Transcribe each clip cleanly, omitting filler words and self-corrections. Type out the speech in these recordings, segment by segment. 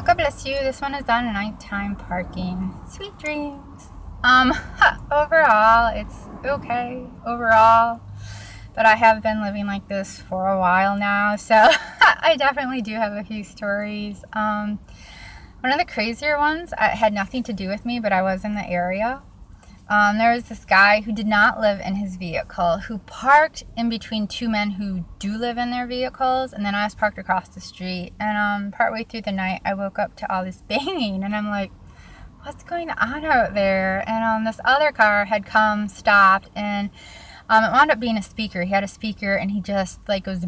God bless you. This one is on nighttime parking. Sweet dreams. Overall, it's okay. Overall. But I have been living like this for a while now, so I definitely do have a few stories. One of the crazier ones, it had nothing to do with me, but I was in the area. There was this guy who did not live in his vehicle, who parked in between two men who do live in their vehicles, and then I was parked across the street. And partway through the night, I woke up to all this banging, and I'm like, what's going on out there? And this other car had come, stopped, and it wound up being a speaker. He had a speaker, and he just like was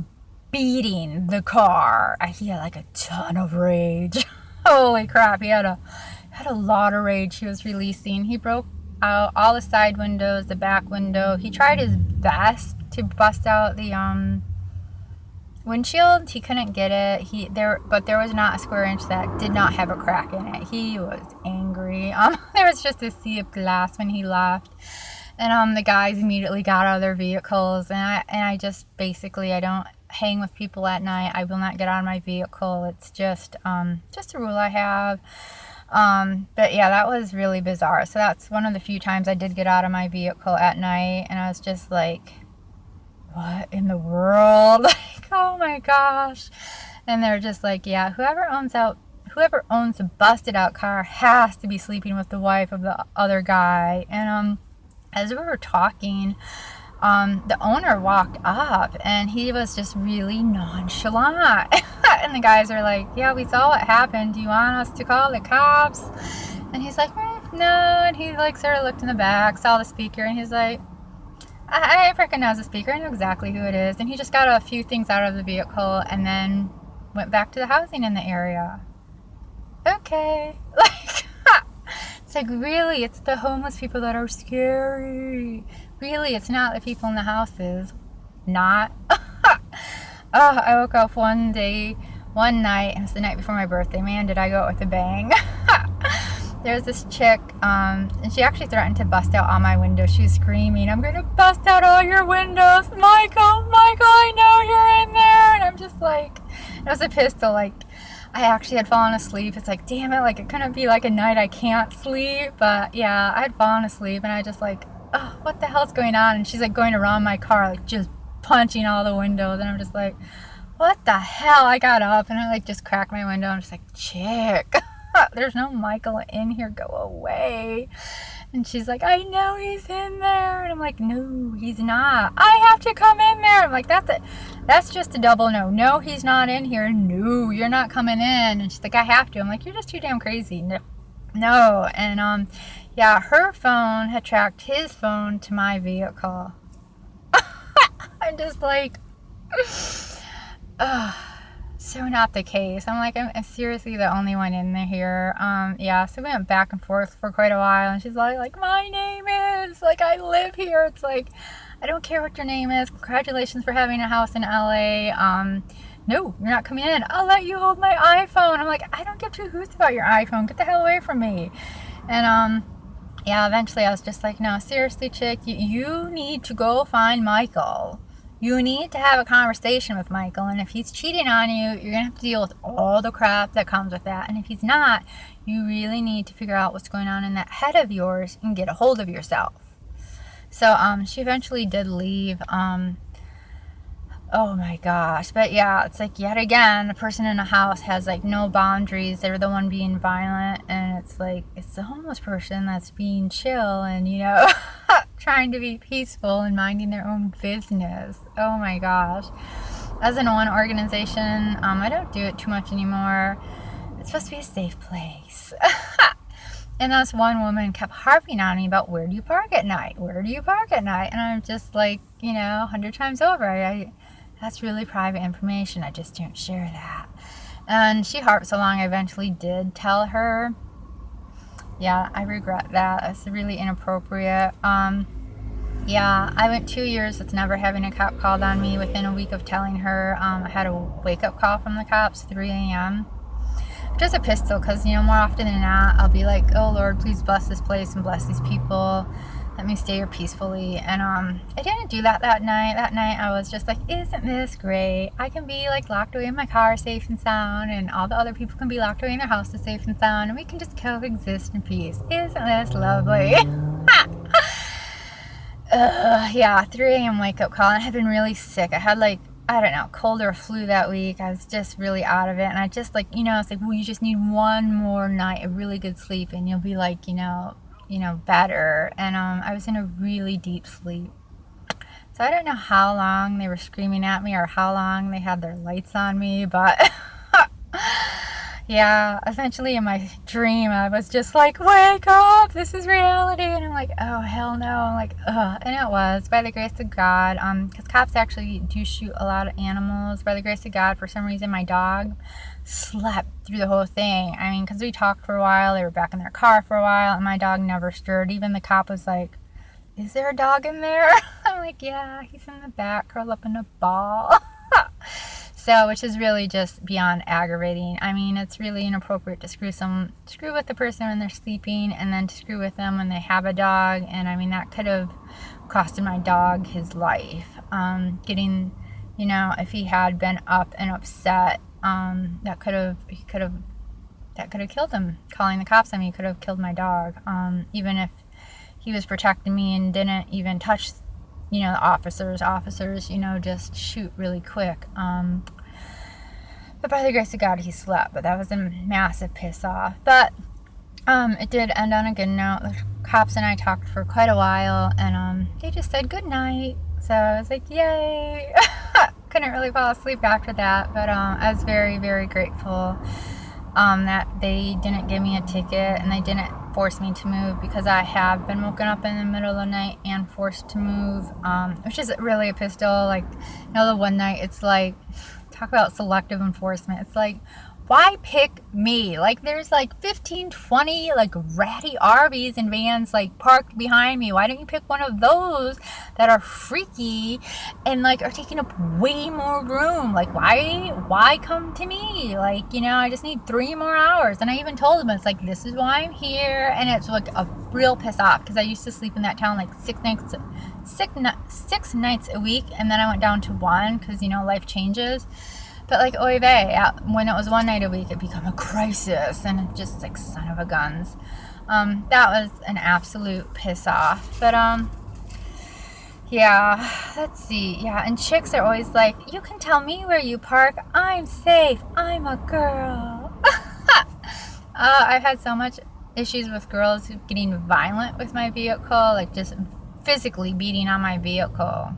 beating the car. He had like a ton of rage. Holy crap! He had a lot of rage he was releasing. He broke out all the side windows, the back window. He tried his best to bust out the windshield. He couldn't get it. But there was not a square inch that did not have a crack in it. He was angry. There was just a sea of glass when he left. And the guys immediately got out of their vehicles, and I just basically, I don't hang with people at night. I will not get out of my vehicle. It's just a rule I have. But yeah, that was really bizarre. So that's one of the few times I did get out of my vehicle at night, and I was just like, what in the world? Like, oh my gosh. And they're just like, yeah, whoever owns a busted out car has to be sleeping with the wife of the other guy. And as we were talking, the owner walked up, and he was just really nonchalant. And the guys are like, yeah, we saw what happened. Do you want us to call the cops? And he's like, no. And he like sort of looked in the back, saw the speaker, and he's like, I recognize the speaker. I know exactly who it is. And he just got a few things out of the vehicle and then went back to the housing in the area. Okay. Like, it's like, really, it's the homeless people that are scary. Really, it's not the people in the houses. Not. I woke up one night, and it was the night before my birthday. Man, did I go out with a bang. There was this chick, and she actually threatened to bust out all my windows. She was screaming, I'm going to bust out all your windows. Michael, I know you're in there. And I'm just like, it was a pistol. Like, I actually had fallen asleep. It's like, damn it, like, it couldn't be like a night I can't sleep. But yeah, I had fallen asleep, and I just like, oh, what the hell's going on? And she's like going around my car, like just punching all the windows. And I'm just like, what the hell? I got up, and I like just cracked my window. I'm just like, chick, there's no Michael in here. Go away. And she's like, I know he's in there. And I'm like, no, he's not. I have to come in there. I'm like, that's just a double no. No, he's not in here. No, you're not coming in. And she's like, I have to. I'm like, you're just too damn crazy. No. And yeah, her phone had tracked his phone to my vehicle. I'm just like, so not the case. I'm like, I'm seriously the only one in here. Yeah, so we went back and forth for quite a while, and she's like, my name is, like, I live here. It's like, I don't care what your name is. Congratulations for having a house in LA. No, you're not coming in. I'll let you hold my iPhone. I'm like, I don't give two hoots about your iPhone. Get the hell away from me. And, yeah, eventually I was just like, no, seriously, chick, you need to go find Michael. You need to have a conversation with Michael, and if he's cheating on you, you're going to have to deal with all the crap that comes with that. And if he's not, you really need to figure out what's going on in that head of yours and get a hold of yourself. So she eventually did leave. Oh my gosh. But yeah, it's like, yet again, the person in the house has like no boundaries. They're the one being violent, and it's like, it's the homeless person that's being chill and, you know, trying to be peaceful and minding their own business. Oh my gosh. As in one organization, I don't do it too much anymore. It's supposed to be a safe place. And this one woman kept harping on me about, where do you park at night? Where do you park at night? And I'm just like, you know, 100 times over, that's really private information. I just don't share that. And she harped so long, I eventually did tell her. Yeah, I regret that. That's really inappropriate. Yeah, I went 2 years with never having a cop called on me. Within a week of telling her, I had a wake-up call from the cops, 3 a.m. Just a pistol, because, you know, more often than not, I'll be like, oh, Lord, please bless this place and bless these people. let me stay here peacefully. And I didn't do that night. That night I was just like, isn't this great? I can be like locked away in my car safe and sound, and all the other people can be locked away in their houses safe and sound, and we can just coexist in peace. Isn't this lovely? Yeah, 3 a.m. wake up call, and I had been really sick. I had like, I don't know, cold or flu that week. I was just really out of it, and I just like, it's like, well, you just need one more night of really good sleep and you'll be like, better. And I was in a really deep sleep. So I don't know how long they were screaming at me or how long they had their lights on me, but yeah, eventually in my dream I was just like, wake up, this is reality. And I'm like, oh hell no. I'm like, ugh. And it was, by the grace of God, because cops actually do shoot a lot of animals. By the grace of God, for some reason my dog slept through the whole thing. I mean, because we talked for a while, they were back in their car for a while, and my dog never stirred. Even the cop was like, is there a dog in there? I'm like, yeah, he's in the back curled up in a ball. So, which is really just beyond aggravating. I mean, it's really inappropriate to screw with the person when they're sleeping, and then to screw with them when they have a dog. And I mean, that could have costed my dog his life. If he had been up and upset, that could have killed him. Calling the cops on me could have killed my dog. Even if he was protecting me and didn't even touch, the officers, just shoot really quick. But by the grace of God, he slept. But that was a massive piss off. But it did end on a good note. The cops and I talked for quite a while, and they just said good night. So I was like, yay! Couldn't really fall asleep after that. But I was very, very grateful that they didn't give me a ticket and they didn't force me to move, because I have been woken up in the middle of the night and forced to move, which is really a pistol. Like, the one night, it's like, talk about selective enforcement. It's like, why pick me? Like, there's like 15, 20 like ratty RVs and vans like parked behind me. Why don't you pick one of those that are freaky and like are taking up way more room? Like, why come to me? Like, I just need 3 more hours. And I even told them, it's like, this is why I'm here. And it's like a real piss off, because I used to sleep in that town like 6 nights a week, and then I went down to 1 because life changes. But like, oy vey, when it was 1 night a week, it became a crisis, and it just like, son of a guns. That was an absolute piss off. But yeah, let's see. Yeah, and chicks are always like, you can tell me where you park. I'm safe. I'm a girl. I've had so much issues with girls getting violent with my vehicle, like just physically beating on my vehicle.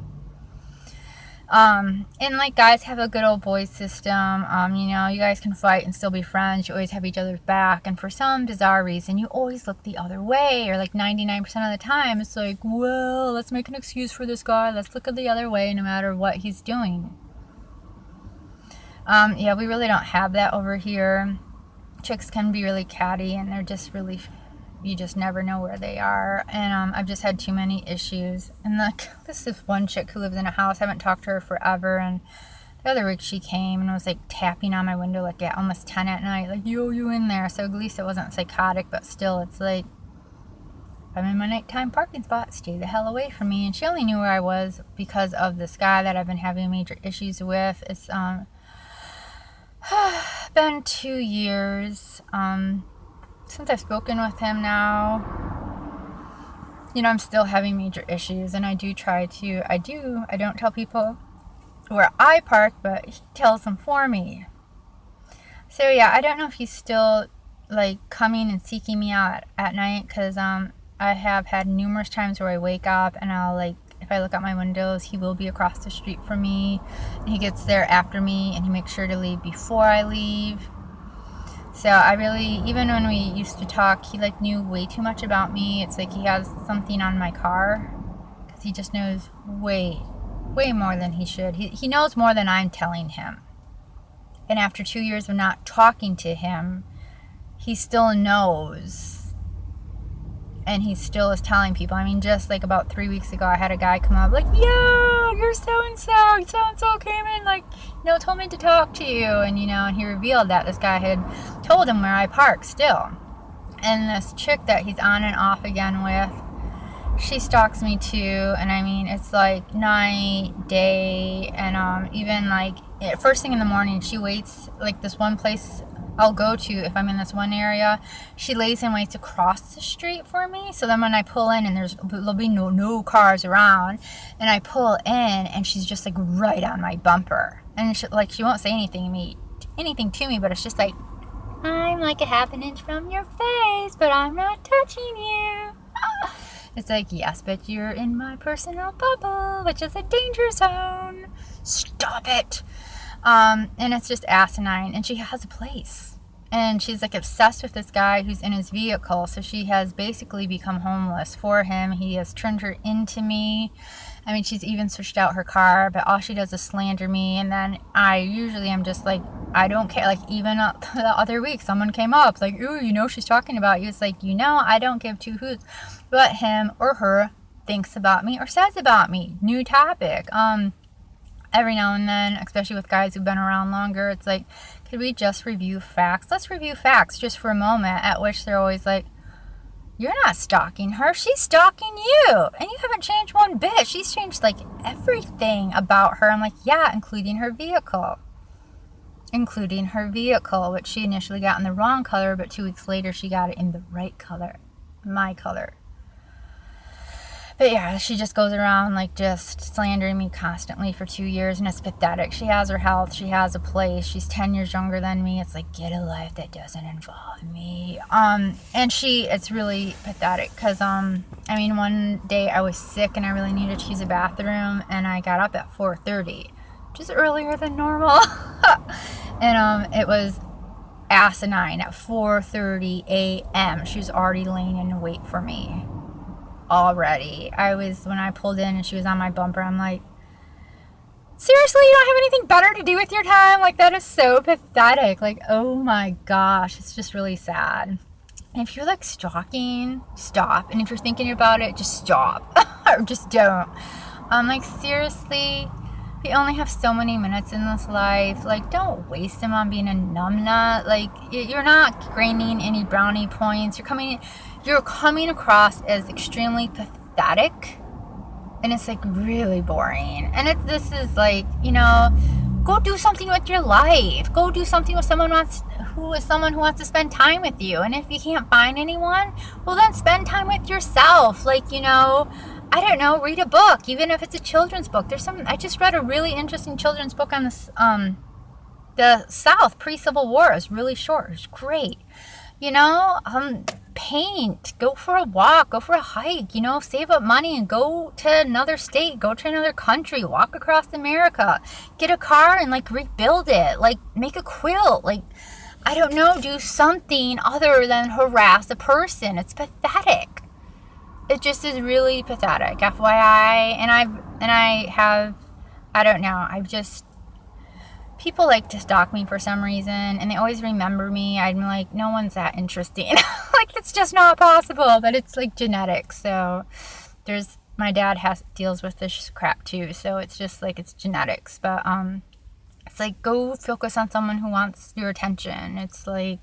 And like, guys have a good old boys system. You guys can fight and still be friends. You always have each other's back, and for some bizarre reason you always look the other way, or like 99% of the time it's like, well, let's make an excuse for this guy, let's look at the other way no matter what he's doing. Yeah, we really don't have that over here. Chicks can be really catty, and they're just really, you just never know where they are. And I've just had too many issues. And like, this is one chick who lives in a house, I haven't talked to her forever, and the other week she came and was like tapping on my window like at almost 10 at night, like, yo, you in there? So at least it wasn't psychotic, but still, it's like, I'm in my nighttime parking spot, stay the hell away from me. And she only knew where I was because of this guy that I've been having major issues with. It's been 2 years since I've spoken with him now. I'm still having major issues, and I don't tell people where I park, but he tells them for me. So yeah, I don't know if he's still like coming and seeking me out at night, because I have had numerous times where I wake up and I'll like, if I look out my windows, he will be across the street from me, and he gets there after me, and he makes sure to leave before I leave. So I really, even when we used to talk, he like knew way too much about me. It's like he has something on my car, because he just knows way more than he should. He knows more than I'm telling him. And after 2 years of not talking to him, he still knows. And he still is telling people. I mean, just like about 3 weeks ago, I had a guy come up like, yo, you're so-and-so came in, like, told me to talk to you. And, and he revealed that this guy had told him where I park still. And this chick that he's on and off again with, she stalks me too, and I mean, it's like night, day, and even like first thing in the morning, she waits like this one place I'll go to if I'm in this one area. She lays and waits across the street for me. So then when I pull in and there'll be no cars around, and I pull in and she's just like right on my bumper, and she won't say anything to me, but it's just like, I'm like a half an inch from your face, but I'm not touching you. It's like, yes, but you're in my personal bubble, which is a danger zone. Stop it. And it's just asinine. And she has a place. And she's like obsessed with this guy who's in his vehicle. So she has basically become homeless for him. He has turned her into me. I mean, she's even switched out her car, but all she does is slander me. And then I usually am just like, I don't care. Like, even the other week, someone came up, like, ooh, you know, she's talking about you. It's like, you know, I don't give two hoots what him or her thinks about me or says about me. New topic. Every now and then, especially with guys who've been around longer, it's like, could we just review facts? Let's review facts just for a moment, at which they're always like, you're not stalking her, she's stalking you, and you haven't changed one bit. She's changed like everything about her. I'm like, yeah, including her vehicle, which she initially got in the wrong color, but 2 weeks later she got it in the right color, my color. But yeah, she just goes around like just slandering me constantly for 2 years, and it's pathetic. She has her health, she has a place, she's 10 years younger than me. It's like, get a life that doesn't involve me. And it's really pathetic because I mean, one day I was sick and I really needed to use a bathroom, and I got up at 4:30, which is earlier than normal. And it was asinine. At 4:30 a.m. she was already laying in wait for me. Already. When I pulled in and she was on my bumper, I'm like, seriously, you don't have anything better to do with your time? Like, that is so pathetic. Like, oh my gosh, it's just really sad. And if you're like stalking, stop. And if you're thinking about it, just stop. Or just don't. Like, seriously, we only have so many minutes in this life. Like, don't waste them on being a numbnut. Like, you're not gaining any brownie points. You're coming across as extremely pathetic, and it's like really boring. And this is like, you know, go do something with your life. Go do something with someone who wants to spend time with you. And if you can't find anyone, well, then spend time with yourself. Like, you know, I don't know, read a book, even if it's a children's book. I just read a really interesting children's book on this, the South pre-Civil War. It was really short. It was great. You know, paint, go for a walk, go for a hike, you know, save up money and go to another state, go to another country, walk across America, get a car and like rebuild it, like make a quilt, like, I don't know, do something other than harass a person. It's pathetic. It just is really pathetic, FYI. I don't know, people like to stalk me for some reason, and they always remember me. I'm like, no one's that interesting. Like, it's just not possible, but it's like genetics. So my dad deals with this crap too, so it's just like, it's genetics. But it's like, go focus on someone who wants your attention. It's like,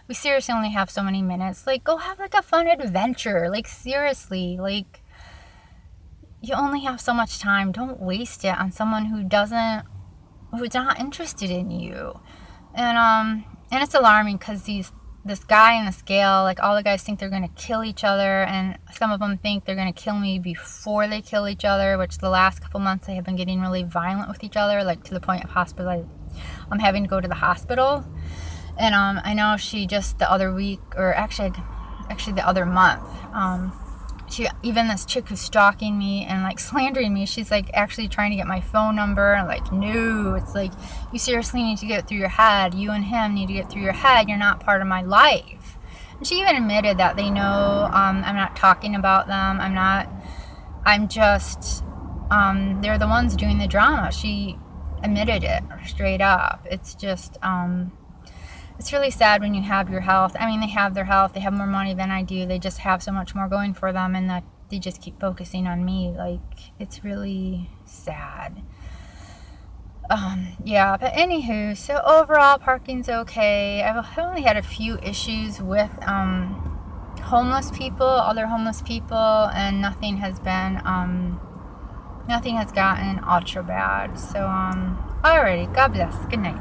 we seriously only have so many minutes. Like, go have like a fun adventure. Like, seriously, like, you only have so much time. Don't waste it on someone who's not interested in you. And it's alarming because this guy in the scale, like, all the guys think they're gonna kill each other, and some of them think they're gonna kill me before they kill each other, which the last couple months they have been getting really violent with each other, like to the point of I'm having to go to the hospital. And I know she just the other week, or actually the other month, even this chick who's stalking me and like slandering me, she's like actually trying to get my phone number. And like, no, it's like, you seriously need to get it through your head. You and him need to get through your head. You're not part of my life. And she even admitted that they know I'm not talking about them. They're the ones doing the drama. She admitted it straight up. It's just, it's really sad when you have your health. I mean, they have their health. They have more money than I do. They just have so much more going for them, and that they just keep focusing on me. Like, it's really sad. Yeah, but anywho, so overall, parking's okay. I've only had a few issues with homeless people, other homeless people, and nothing has gotten ultra bad. So, alrighty, God bless. Good night.